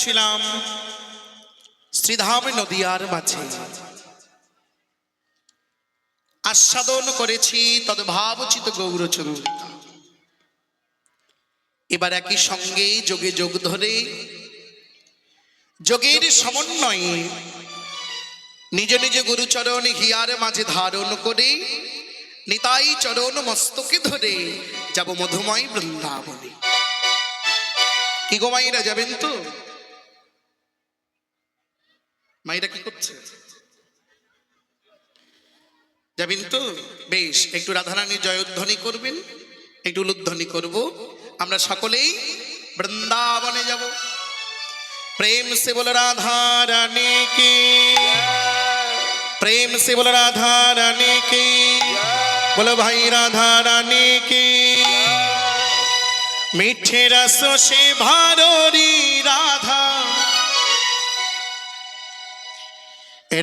ছিলাম শ্রীধাম নদিয়ার মাঝে, আস্বাদন করেছি তদ্ভাবচিত গৌরচন্দ্রিকা। এবার একই সঙ্গে যোগে যোগ ধরে যোগের সমন্বয়ে নিজ নিজ গুরুচরণ হিয়ার মাঝে ধারণ করে নিতাই চরণ মস্তকে ধরে যাব মধুময় বৃন্দাবনে। কি গো মাইরা, যাবেন তো? মাইরা কি করছে? যাবেন তো? বেশ, একটু রাধারানীর জয়ধ্বনি করবেন, একটু উলুধ্বনি করব। আমরা সকলেই বৃন্দাবনে যাব। প্রেম সে বল রাধা রানী কি, প্রেম সে বল রাধা রানী কি, बोलो भाई राधा रानी की। मीठे रसों से भरोरी राधा,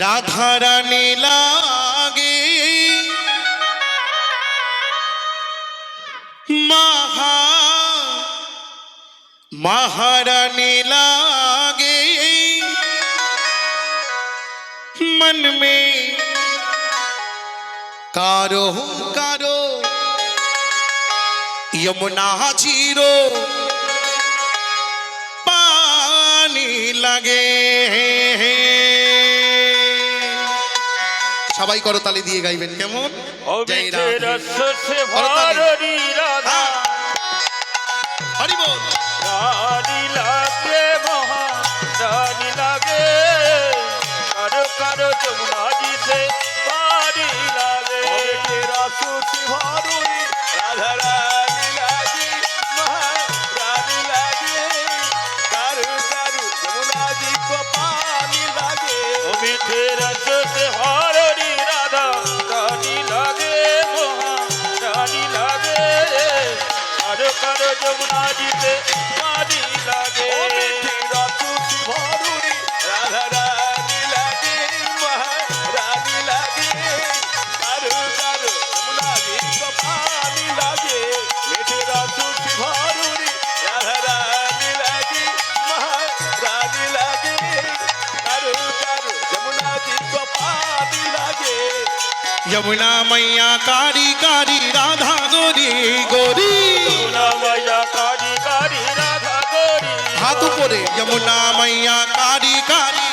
राधा रानी लागे महारानी लागे मन में कारो कारो यमुना जीरो पानी लगे। সবাই করতালি দিয়ে গাইবেন কেমন? জয় রাধা হরি বল। রানী লাগে মহারানী লাগে, কারো কারো যমুনা জিতে পারি লাগে। রাসুতি ভরুনি রাধা রানী লাগে, মহারানী লাগে, কারো কারো যমুনা জিতে পানি লাগে। মিঠে রসে হরণি রাধা রানী লাগে, মহারানী লাগে, কারো কারো যমুনা জিতে পানি লাগে। রাসুতি ভরুনি রাধা রানী লাগে, মহারানী লাগে, কারো কারো যমুনা জিতে পানি লাগে। মিঠে রাসুতি ভরুনি রাধা রানী লাগে, মহারানী লাগে, কারো কারো যমুনা জিতে পানি লাগে। यमुना मैया कारी कारी राधा गोरी गोरी, यमुना मैया कारी कारी राधा गोरी। हाथ ऊपरे यमुना मैया कारी कारी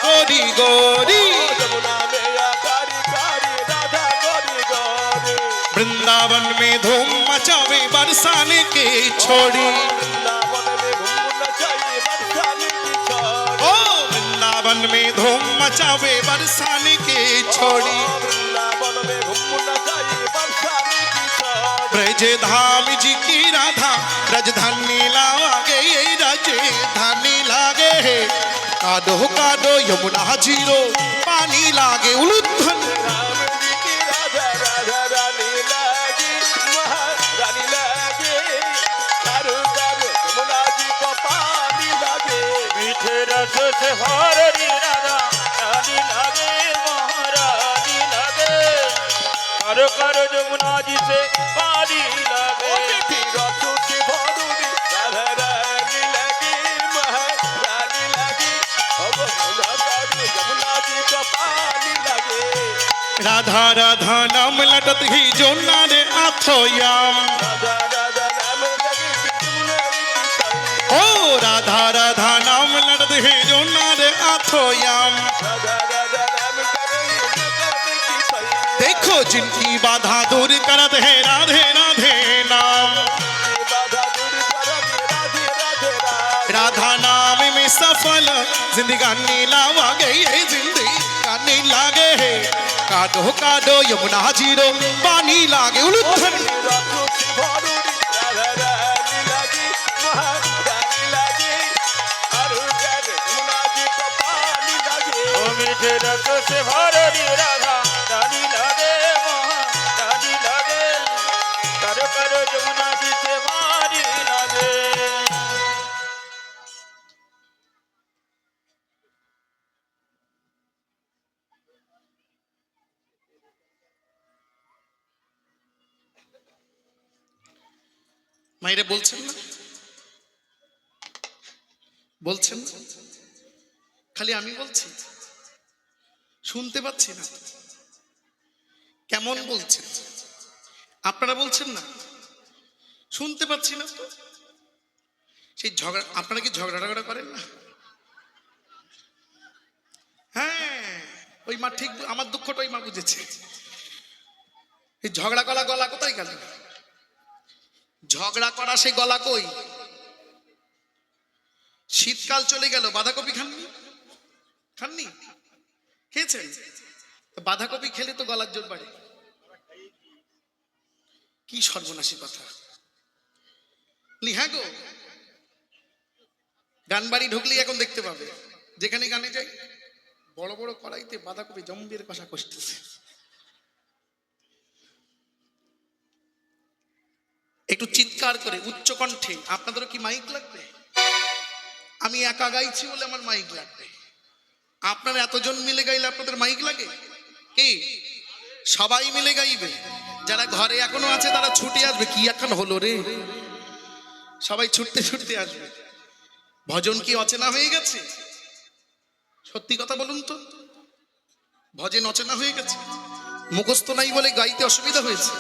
गोरी गोरी, यमुना मैया कारी कारी राधा गोरी गोरी। वृंदावन में धूम मचावे बरसाने के छोड़ी, वृंदावन में धूम मचाई बरसाने की छोड़ी। ओ वृंदावन में धूम मचावे बरसाने के छोड़ी, वृंदावन में धूम मचाई बरसाने की छोड़ी। ब्रज धाम जी की राधा राजधानी लागे, राजधानी लागे कादो कादो यमुना जीरो पानी लागे। उलूध्वनि राम जी की राधा राधा रानी लागे, महारानी लागे, कारो कारो यमुना जी को पानी लागे। मीठे रस से हरणी राधा रानी लागे, महारानी लागे, कारो कारो यमुना जी से पानी लागे। मीठी रस से भरुनी राधा रानी लागे, महारानी लागे, अब कारो यमुना जी को पानी लागे। राधा राधा नाम लटत ही जो नारे आथोयाम, राधा राधा नाम लगे यमुना की साई। ओ राधा राधा नाम लटत ही जो नारे आथोयाम। राधा राधा नाम लगे यमुना की साई। देखो जिनकी बाधा दूर करत है राधे राधे नाम, बाधा दूर करके राधे राधे राधे। राधा नाम में सफल जिंदगानी लावा गई है, जिंदगानी लागे है कादो कादो यमुना जीरो पानी लागे। उलूध्वनि रासुति भरुनी राधा रानी लागे, महारानी लागे, कारो कारो यमुना जी को पानी लागे। ओ मीठे रस से भरुनी राधा रानी लागे, महारानी लागे, कारो कारो यमुना जी से पानी लागे। মাইরে বলছেন না? বলছেন না? খালি আমি বলছি, শুনতে পাচ্ছি না। কেমন বলছেন? আপনারা বলছেন না, শুনতে পাচ্ছি না তো। সেই ঝগড়া, আপনারা কি ঝগড়া টগড়া করেন না? হ্যাঁ, ওই মা ঠিক, আমার দুঃখটা ওই মা বুঝেছে। এই ঝগড়া করা গলা কোথায় গেল? ঝগড়া করা সেই গলা কই? শীতকাল চলে গেল, বাঁধাকপি খাননি? খাননি? খেয়েছেন? বাঁধাকপি খেলে তো গলার জোর বাড়ে। কি সর্বনাশী কথা! হ্যাঁ গো, গান বাড়ি ঢুকলেই এখন দেখতে পাবে, যেখানে গানে যাই বড় বড় কড়াইতে বাঁধাকপি জম্বির কষা কষতেছে। একটু চিৎকার করে উচ্চ কণ্ঠে, আপনাদেরও কি মাইক লাগবে? আমি একা গাইছি বলে আমার মাইক লাগবে। আপনারা এতজন মিলে গাইলে আপনাদের মাইক লাগে কি? সবাই মিলে গাইবে। যারা ঘরে এখনো আছে তারা ছুটে আসবে, কি এখন হলো রে, সবাই ছুটতে ছুটতে আসবে। ভজন কি অচেনা হয়ে গেছে? সত্যি কথা বলুন তো, ভজন অচেনা হয়ে গেছে? মুখস্থ নাই বলে গাইতে অসুবিধা হয়েছে?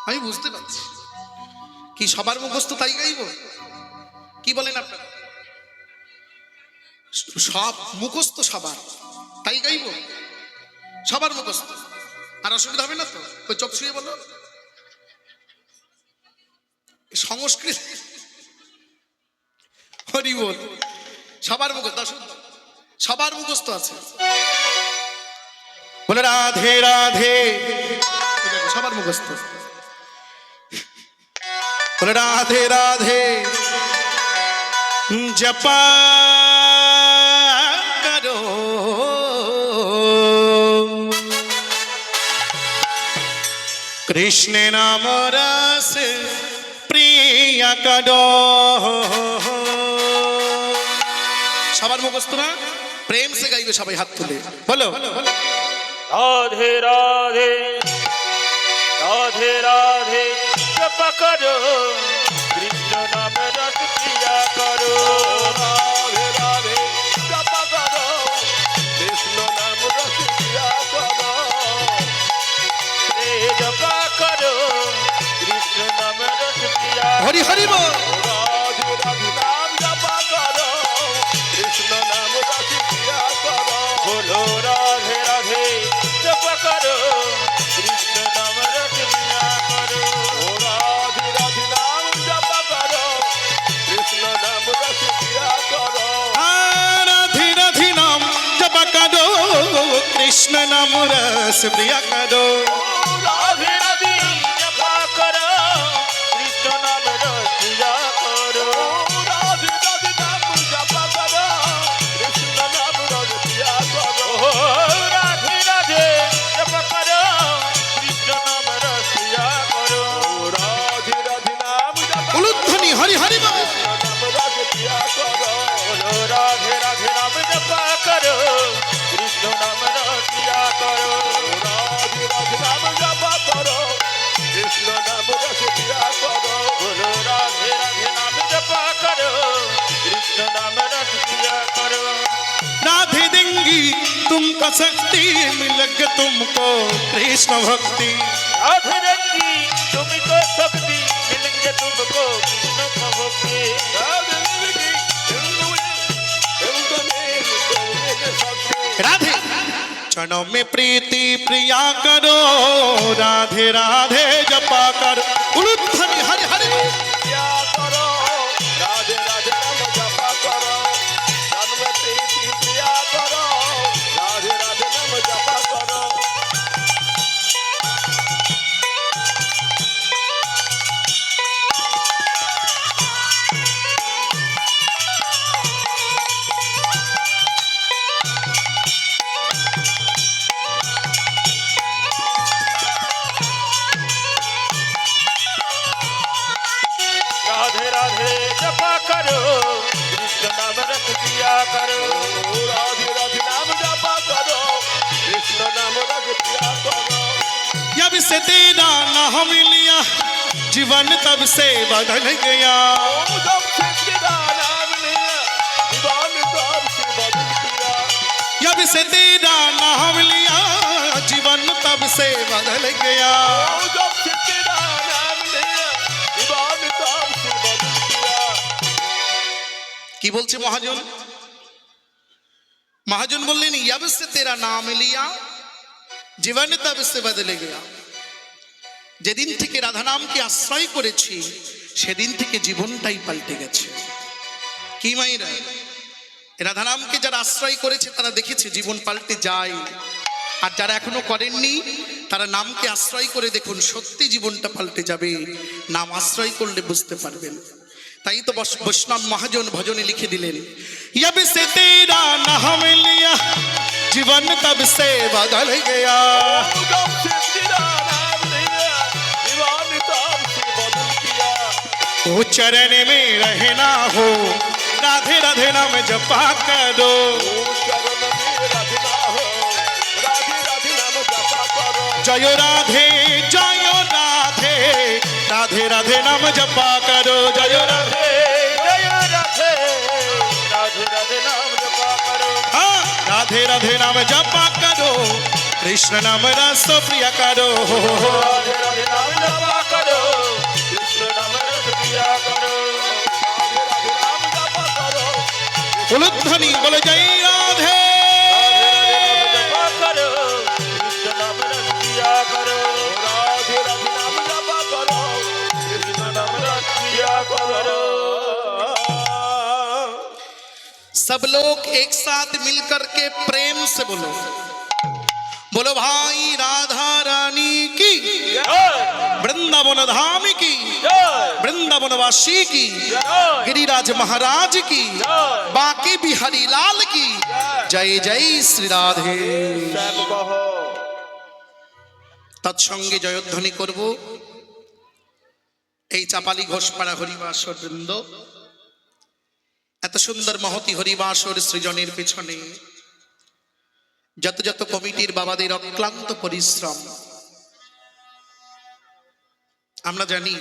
আমি বুঝতে পারছি। কি সবার মুখস্থ তাই গাইব? কি বলেন আপনারা? সব মুখস্থ সবার, তাই গাইব? সবার মুখস্থ, আর অসুবিধা হবে না তো? ওই চোখ ছুঁয়ে বলো সংস্কৃত, হরি বল। সবার মুখস্থ, সবার মুখস্থ আছে। বলে রাধে রাধে, সবার মুখস্থ। বলে রাধে রাধে জপা করো, কৃষ্ণ নাম রস প্রিয় করো। সবার মুখস্থ না? প্রেম সে গাইবে সবাই, হাত তুলে বলো। রাধে রাধে রাধে রাধে জপ করো, কৃষ্ণ নাম রস প্রিয়া করো। রাধে রাধে জপ করো, কৃষ্ণ নাম রস প্রিয়া করো। জপ করো, কৃষ্ণ নাম রস প্রিয়া। হরি হরি বল। রাধে রাধে নাম জপ করো, কৃষ্ণ নাম রস প্রিয়া করো। বলো রাধে রাধে জপ করো, কৃষ্ণ নাম রস প্রিয়া করো। রাধে রাধে নাম জপ করো, কৃষ্ণ নাম রস প্রিয়া করো। রাধে রাধে নাম জপ করো, কৃষ্ণ নাম রস প্রিয়া করো। রাধে রাধে জপ করো, কৃষ্ণ নাম রস প্রিয়া করো। রাধে রাধে নাম জপ করো, কৃষ্ণ নাম রস প্রিয়া করো। রাধে রাধে জপ করো, কৃষ্ণ নাম রস প্রিয়া করো। রাধে রাধে নাম জপ উলুধ্বনি হরি হরি বল। নাম রস প্রিয়া করো। রাধে রাধে নাম জপ করো, কৃষ্ণ নাম রস প্রিয়া করো। রাধে রাধে নাম জপ করো, কৃষ্ণ নাম রস প্রিয়া করো। রাধে রাধে নাম জপ করো, কৃষ্ণ নাম রস প্রিয়া করো। राधे देंगी तुमको शक्ति, मिलेगा तुमको कृष्ण भक्ति। राधे रंगी तुमको शक्ति, मिलेंगे तुमको कृष्ण भक्ति। राधे रंगी तुमको मेरी शक्ति। राधे चरणों में प्रीति प्रिया करो, राधे राधे जपा करो। उलूध्वनि हरि हरि बोल। प्रिया करो, राधे राधे नाम जपा करो। मन में प्रीति प्रिया करो, राधे राधे नाम जपा करो। राधे राधे जपा करो, कृष्ण नाम रस प्रिया करो। राधे राधे नाम जपा करो, कृष्ण नाम रस प्रिया करो। जब से तेरा नाम लिया, जीवन तब से बदल गया। जब से तेरा नाम लिया, से तेरा नाम लिया जीवन तब से बदल गया जब से तेरा नाम लिया जीवन तब से बदल गया। কি বলছে মহাজন? মহাজন বললেন जब से तेरा नाम लिया জীবন তব সে বদলে গয়া। যেদিন থেকে রাধা নামকে আশ্রয় করেছি সেদিন থেকে জীবনটাই পাল্টে গেছে। কি মাইরা, রাধা নামকে যারা আশ্রয় করেছে তারা দেখেছে জীবন পাল্টে যায়, আর যারা এখনো করেননি তারা নামকে আশ্রয় করে দেখুন, সত্যি জীবনটা পাল্টে যাবে। নাম আশ্রয় করলে বুঝতে পারবেন। তাই তো বৈষ্ণব মহাজন ভজনে লিখে দিলেন जब से तेरा नाम लिया जीवन तब से बदल गया जब से तेरा नाम लिया जीवन तब से बदल गया। ओ चरण में रहना हो राधे राधे नाम जपा करो ओ चरण में रहना हो राधे राधे नाम जपा करो। जय राधे राधे राधे राधे नाम जपा करो जय राधे राधे राधे नाम जपा करो। हाँ राधे राधे नाम जपा करो कृष्ण नाम रस प्रिय करो राधे राधे नाम जपा करो कृष्ण नाम रस प्रिय करो। राधे राधे नाम जपा करो उलुध्वनि बोलो जय राधे जपा करो कृष्ण नाम रस प्रिय करो। राधे राधे नाम जपा करो कृष्ण नाम रस प्रिय करो। सब लोग एक साथ मिलकर के प्रेम से बोलो, बोलो भाई राधा रानी की वृंदावन धाम की वृंदावनवासी की गिरिराज महाराज की बाकी बिहारी लाल की जय जय श्री राधे। तत्संगे जयध्वनि करब এই চাপালি ঘোষপাড়া হরিবাসর বৃন্দ। এত সুন্দর মহতি হরিবাসর সৃজনের পেছনে যত যত কমিটির বাবাদের অক্লান্ত পরিশ্রম আমরা জানি।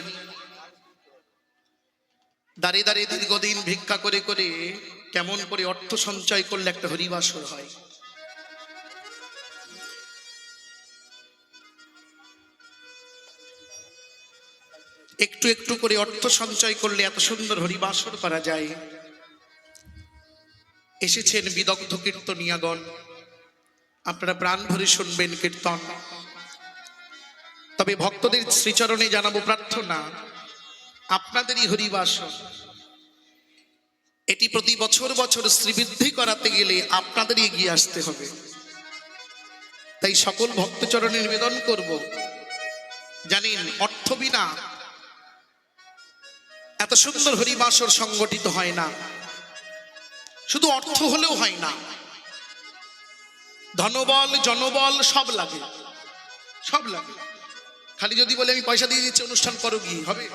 দাঁড়িয়ে দাঁড়িয়ে দীর্ঘদিন ভিক্ষা করে করে কেমন করে অর্থ সঞ্চয় করলে একটা হরিবাসর হয়। একটু একটু করে অর্থ সঞ্চয় করলে এত সুন্দর হরিবাসর করা যায়। এসেছেন বিদগ্ধ কীর্তনিয়াগণ, আপনারা প্রাণ ভরে শুনবেন কীর্তন। তবে ভক্তদের শ্রীচরণে জানাবো প্রার্থনা, আপনাদেরই হরিবাসর এটি প্রতি বছর বছর শ্রীবৃদ্ধি করাতে গেলে আপনাদেরই এগিয়ে আসতে হবে। তাই সকল ভক্তচরণে নিবেদন করব, জানেন অর্থ বিনা এত সুন্দর হরিবাসর সংগঠিত হয় না। শুধু অর্থ হলেও হয় না, ধনবল জনবল সব লাগে, সব লাগে। খালি যদি বলে আমি পয়সা দিয়ে দিচ্ছি অনুষ্ঠান করো, কি হবে?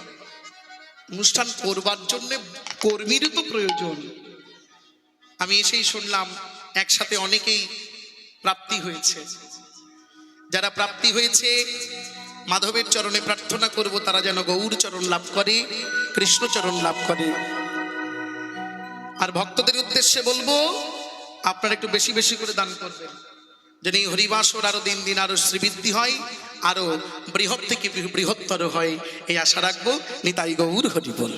অনুষ্ঠান করবার জন্য কর্মীরও তো প্রয়োজন। আমি এসেই শুনলাম একসাথে অনেকেই প্রাপ্তি হয়েছে। যারা প্রাপ্তি হয়েছে মাধবের চরণে প্রার্থনা করব তারা যেন গৌর চরণ লাভ করে, কৃষ্ণ চরণ লাভ করে। আর ভক্তদের উদ্দেশ্যে বলবো আপনারা একটু বেশি বেশি করে দান করবেন, যেন এই হরিবাসর আরো দিন দিন আরো শ্রীবৃদ্ধি হয়, আরো বৃহৎ থেকে বৃহত্তর হয়, এই আশা রাখবো। নিতাই গৌর হরি বল।